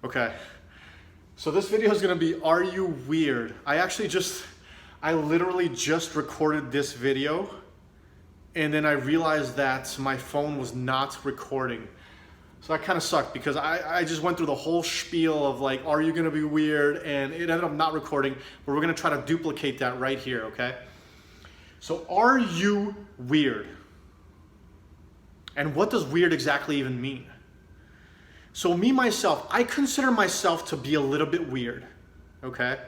Okay, so this video is gonna be, are you weird? I literally just recorded this video and then I realized that my phone was not recording. So that kind of sucked because I just went through the whole spiel of like, are you gonna be weird? And it ended up not recording, but we're gonna try to duplicate that right here, okay? So are you weird? And what does weird exactly even mean? So me, myself, I consider myself to be a little bit weird, okay?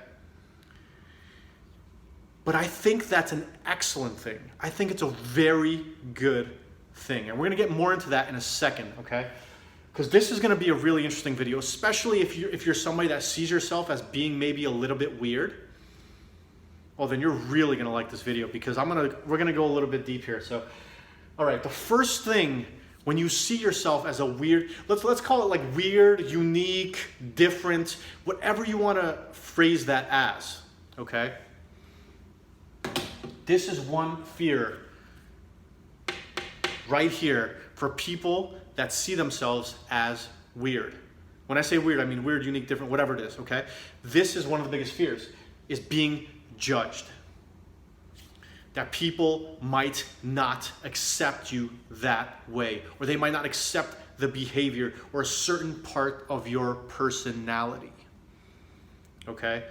But I think that's an excellent thing. I think it's a very good thing. And we're gonna get more into that in a second, okay? Because this is gonna be a really interesting video, especially if you're somebody that sees yourself as being maybe a little bit weird. Well, then you're really gonna like this video because we're gonna go a little bit deep here. So, all right, the first thing when you see yourself as a weird, let's call it like weird, unique, different, whatever you want to phrase that as, okay? This is one fear right here for people that see themselves as weird. When I say weird, I mean weird, unique, different, whatever it is, okay? This is one of the biggest fears, is being judged. That people might not accept you that way, or they might not accept the behavior or a certain part of your personality, okay?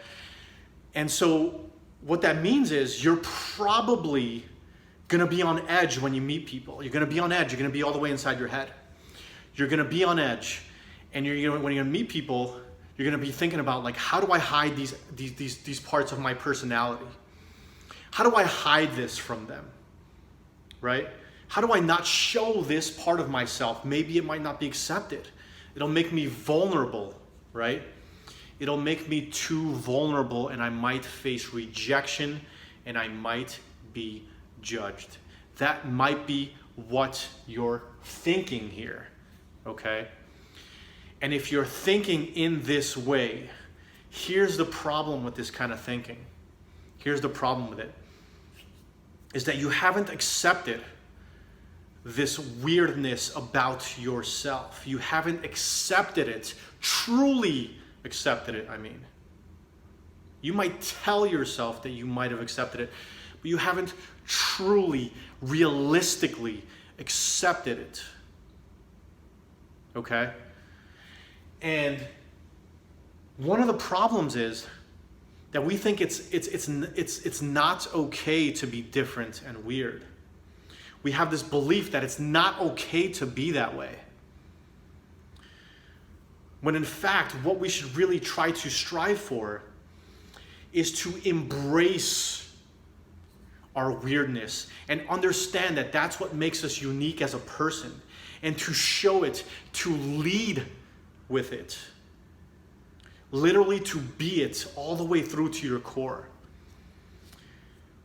And so what that means is you're probably gonna be on edge when you meet people. You're gonna be on edge, you're gonna be all the way inside your head. You're gonna be on edge, and when you're gonna meet people, you're gonna be thinking about like, how do I hide these parts of my personality? How do I hide this from them, right? How do I not show this part of myself? Maybe it might not be accepted. It'll make me vulnerable, right? It'll make me too vulnerable and I might face rejection and I might be judged. That might be what you're thinking here, okay? And if you're thinking in this way, here's the problem with this kind of thinking. Here's the problem with it, is that you haven't accepted this weirdness about yourself. You haven't accepted it, truly accepted it, I mean. You might tell yourself that you might have accepted it, but you haven't truly, realistically accepted it, okay? And one of the problems is that we think it's not okay to be different and weird. We have this belief that it's not okay to be that way. When in fact, what we should really try to strive for is to embrace our weirdness and understand that that's what makes us unique as a person, and to show it, to lead with it. Literally to be it all the way through to your core.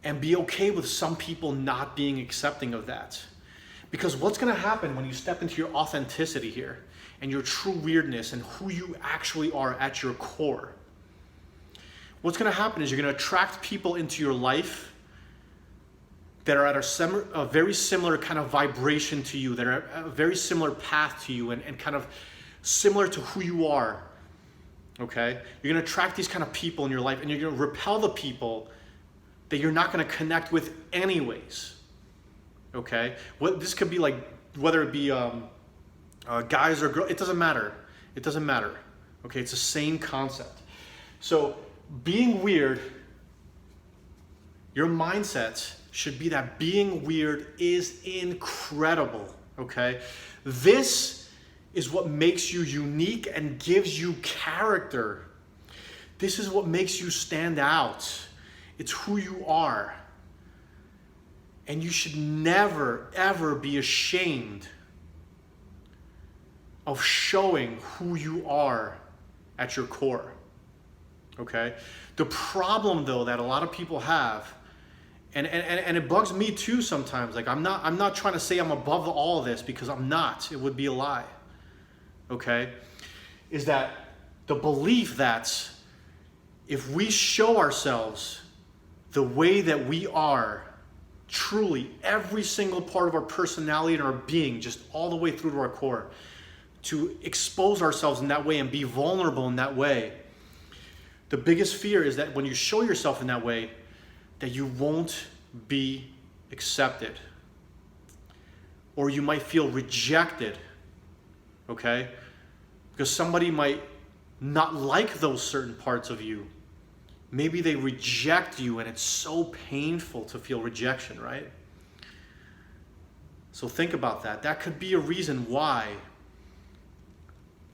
And be okay with some people not being accepting of that. Because what's gonna happen when you step into your authenticity here and your true weirdness and who you actually are at your core? What's gonna happen is you're gonna attract people into your life that are at a very similar kind of vibration to you, that are at a very similar path to you and kind of similar to who you are. Okay? You're gonna attract these kind of people in your life and you're gonna repel the people that you're not gonna connect with anyways. Okay? This could be like, whether it be guys or girls, it doesn't matter. It doesn't matter. Okay? It's the same concept. So being weird, your mindset should be that being weird is incredible. Okay? This is what makes you unique and gives you character. This is what makes you stand out. It's who you are. And you should never, ever be ashamed of showing who you are at your core. Okay? The problem though that a lot of people have, and it bugs me too sometimes, like I'm not trying to say I'm above all of this, because I'm not. It would be a lie. Okay, is that the belief that if we show ourselves the way that we are, truly every single part of our personality and our being, just all the way through to our core, to expose ourselves in that way and be vulnerable in that way. The biggest fear is that when you show yourself in that way, that you won't be accepted. Or you might feel rejected, okay? Because somebody might not like those certain parts of you. Maybe they reject you, and it's so painful to feel rejection, right? So think about that. That could be a reason why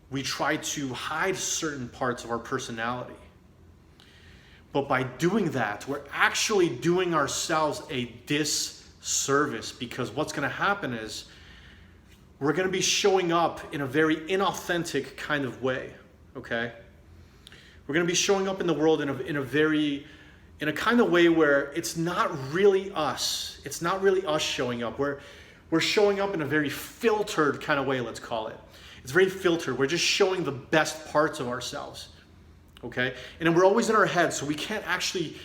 we try to hide certain parts of our personality. But by doing that, we're actually doing ourselves a disservice, because what's going to happen is we're going to be showing up in a very inauthentic kind of way, okay? We're going to be showing up in the world in a kind of way where it's not really us. It's not really us showing up. We're showing up in a very filtered kind of way, let's call it. It's very filtered. We're just showing the best parts of ourselves, okay? And then we're always in our head, so we can't actually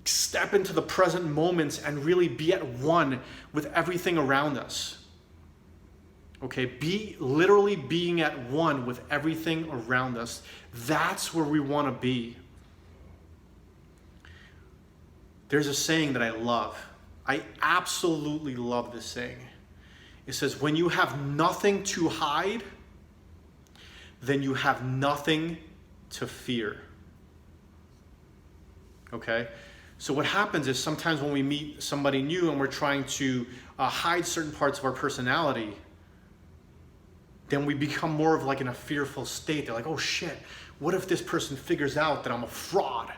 step into the present moments and really be at one with everything around us. Okay, literally being at one with everything around us. That's where we want to be. There's a saying that I love. I absolutely love this saying. It says, when you have nothing to hide, then you have nothing to fear. Okay? So what happens is sometimes when we meet somebody new and we're trying to hide certain parts of our personality, then we become more of like in a fearful state. They're like, oh shit, what if this person figures out that I'm a fraud?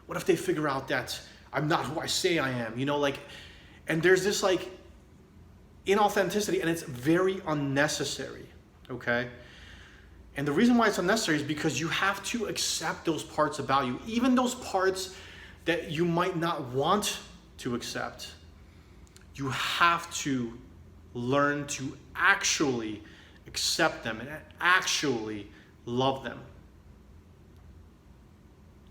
What if they figure out that I'm not who I say I am? You know, like, and there's this like inauthenticity, and it's very unnecessary, okay? And the reason why it's unnecessary is because you have to accept those parts about you, even those parts that you might not want to accept. You have to learn to actually accept them and actually love them.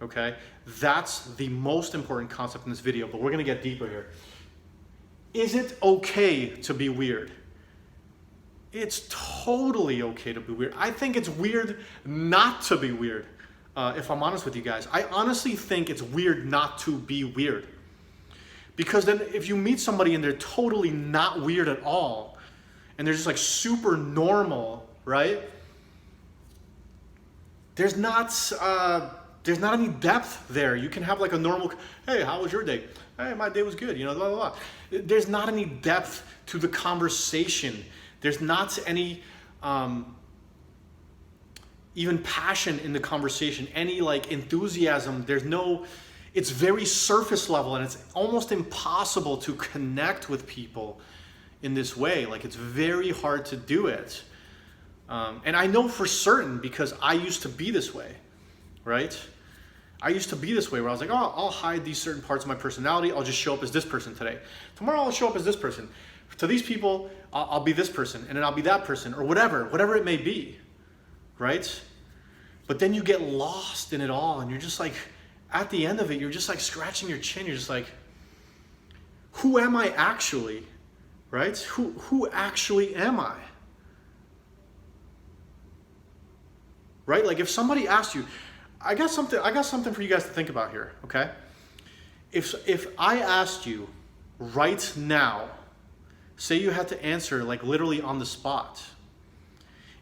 Okay? That's the most important concept in this video, but we're going to get deeper here. Is it okay to be weird? It's totally okay to be weird. I think it's weird not to be weird, if I'm honest with you guys. I honestly think it's weird not to be weird. Because then if you meet somebody and they're totally not weird at all, and they're just like super normal, right? There's not any depth there. You can have like a normal, hey, how was your day? Hey, my day was good, you know, blah, blah, blah. There's not any depth to the conversation. There's not any even passion in the conversation, any like enthusiasm. It's very surface level, and it's almost impossible to connect with people in this way. Like, it's very hard to do it. And I know for certain because I used to be this way, right? I used to be this way where I was like, oh, I'll hide these certain parts of my personality. I'll just show up as this person today. Tomorrow I'll show up as this person. To these people, I'll be this person, and then I'll be that person, or whatever it may be, right? But then you get lost in it all, and you're just like, at the end of it, you're just like scratching your chin. You're just like, who am I actually? Right? Who actually am I? Right? Like if somebody asked you, I got something for you guys to think about here, okay? If I asked you right now, say you had to answer like literally on the spot.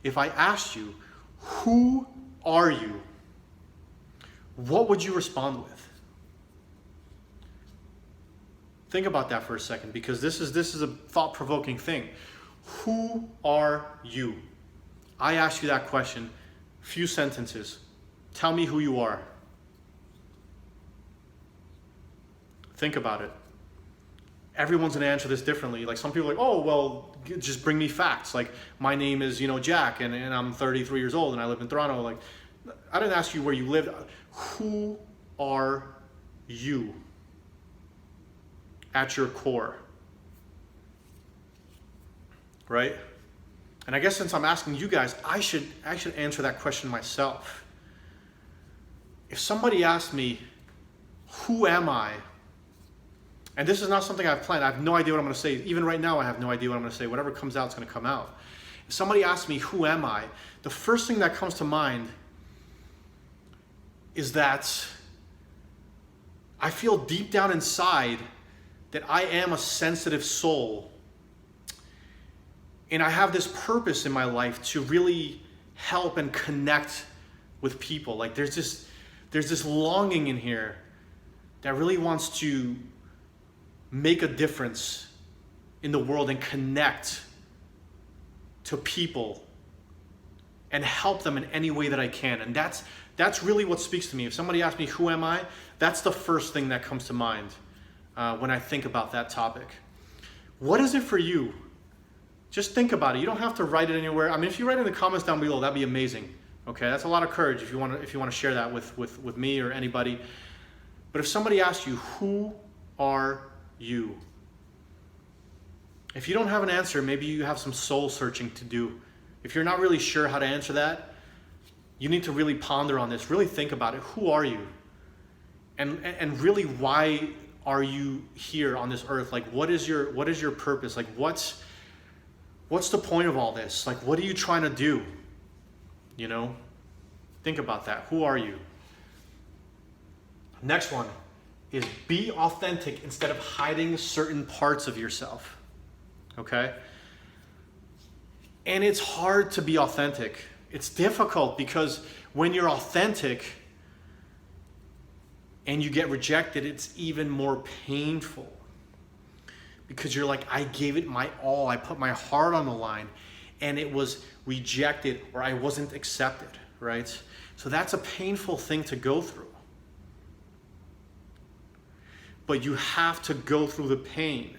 If I asked you, who are you? What would you respond with? Think about that for a second, because this is a thought-provoking thing. Who are you? I asked you that question. Few sentences. Tell me who you are. Think about it. Everyone's going to answer this differently. Like some people are like, oh, well, just bring me facts. Like my name is, Jack, and I'm 33 years old and I live in Toronto. Like, I didn't ask you where you lived. Who are you at your core? Right? And I guess since I'm asking you guys, I should answer that question myself. If somebody asked me, who am I? And this is not something I've planned. I have no idea what I'm going to say. Even right now, I have no idea what I'm going to say. Whatever comes out is going to come out. If somebody asks me, who am I? The first thing that comes to mind is that I feel deep down inside that I am a sensitive soul. And I have this purpose in my life to really help and connect with people. Like there's this longing in here that really wants to make a difference in the world and connect to people and help them in any way that I can. And that's really what speaks to me. If somebody asks me, who am I? That's the first thing that comes to mind when I think about that topic. What is it for you? Just think about it. You don't have to write it anywhere. I mean, if you write it in the comments down below, that'd be amazing. Okay, that's a lot of courage if you want to share that with me or anybody. But if somebody asks you, who are you? If you don't have an answer, maybe you have some soul searching to do. If you're not really sure how to answer that, you need to really ponder on this. Really think about it. Who are you? And really, why are you here on this earth? Like, what is your purpose? Like, what's the point of all this? Like, what are you trying to do? You know, think about that. Who are you? Next one is be authentic instead of hiding certain parts of yourself. Okay? And it's hard to be authentic. It's difficult because when you're authentic and you get rejected, it's even more painful. Because you're like, I gave it my all. I put my heart on the line and it was rejected or I wasn't accepted, right? So that's a painful thing to go through. But you have to go through the pain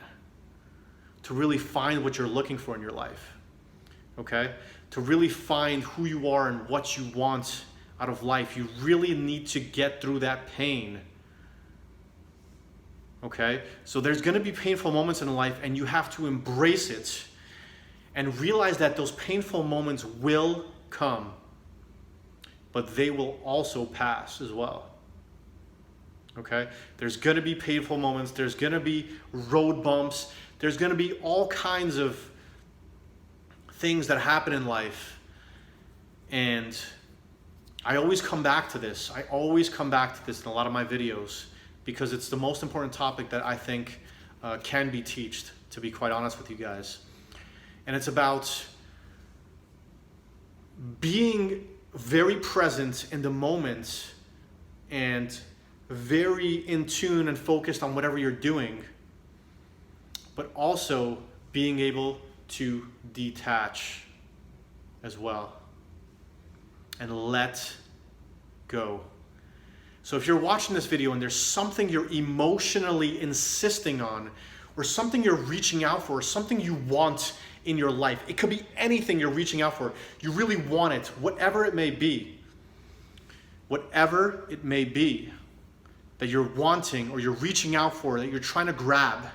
to really find what you're looking for in your life, okay? To really find who you are and what you want out of life. You really need to get through that pain. Okay, so there's going to be painful moments in life and you have to embrace it and realize that those painful moments will come, but they will also pass as well. Okay, there's going to be painful moments, there's going to be road bumps, there's going to be all kinds of things that happen in life. And I always come back to this. I always come back to this in a lot of my videos, because it's the most important topic that I think can be taught, to be quite honest with you guys. And it's about being very present in the moment and very in tune and focused on whatever you're doing, but also being able to detach as well and let go. So if you're watching this video and there's something you're emotionally insisting on, or something you're reaching out for, or something you want in your life, it could be anything you're reaching out for. You really want it, whatever it may be. Whatever it may be that you're wanting or you're reaching out for, that you're trying to grab,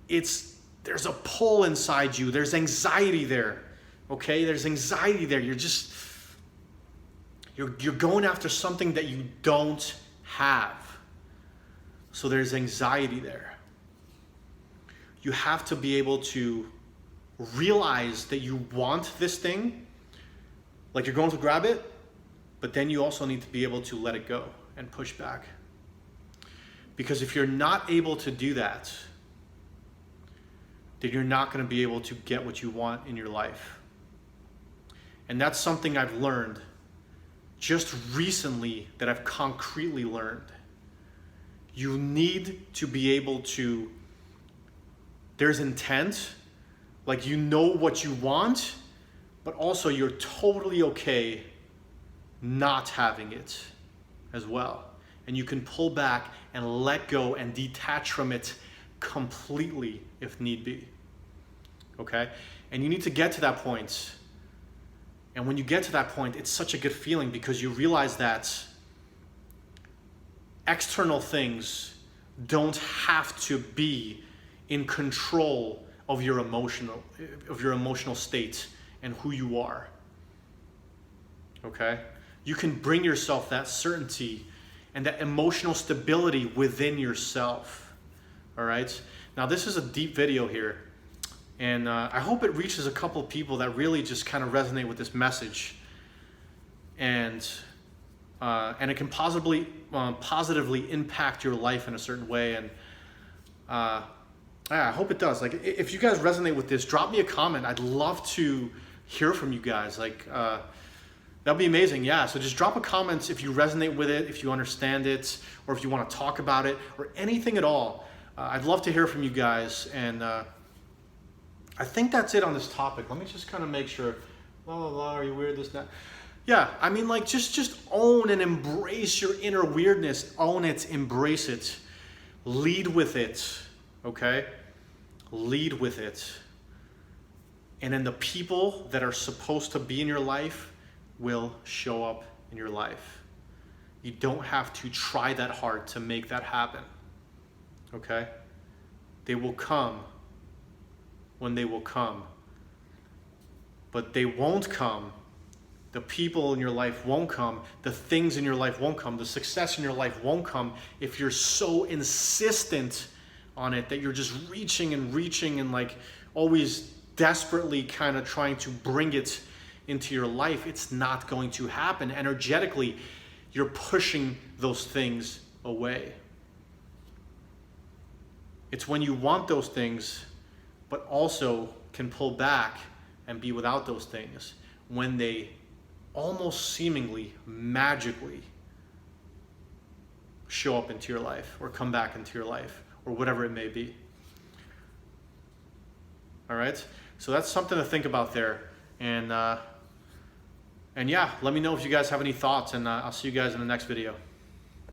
there's a pull inside you. There's anxiety there, okay? There's anxiety there. You're going after something that you don't have. So there's anxiety there. You have to be able to realize that you want this thing, like you're going to grab it, but then you also need to be able to let it go and push back. Because if you're not able to do that, then you're not going to be able to get what you want in your life. And that's something I've learned just recently, that I've concretely learned. You need to be able to, there's intent, like you know what you want, but also you're totally okay not having it as well. And you can pull back and let go and detach from it completely if need be. Okay? And you need to get to that point. And when you get to that point, it's such a good feeling, because you realize that external things don't have to be in control of your emotional state and who you are. Okay? You can bring yourself that certainty and that emotional stability within yourself. All right? Now, this is a deep video here, And I hope it reaches a couple of people that really just kind of resonate with this message. And it can positively impact your life in a certain way. And yeah, I hope it does. Like, if you guys resonate with this, drop me a comment. I'd love to hear from you guys. Like, that'd be amazing. Yeah, so just drop a comment if you resonate with it, if you understand it, or if you want to talk about it, or anything at all. I'd love to hear from you guys. And I think that's it on this topic. Let me just kind of make sure. Blah, blah, blah, are you weird, this, that? Yeah, I mean, like, just own and embrace your inner weirdness. Own it, embrace it. Lead with it, okay? Lead with it. And then the people that are supposed to be in your life will show up in your life. You don't have to try that hard to make that happen, okay? They will come when they will come. But they won't come. The people in your life won't come. The things in your life won't come. The success in your life won't come if you're so insistent on it that you're just reaching and like always desperately kind of trying to bring it into your life. It's not going to happen. Energetically, you're pushing those things away. It's when you want those things but also can pull back and be without those things, when they almost seemingly magically show up into your life or come back into your life or whatever it may be. All right, so that's something to think about there. And yeah, let me know if you guys have any thoughts, and I'll see you guys in the next video.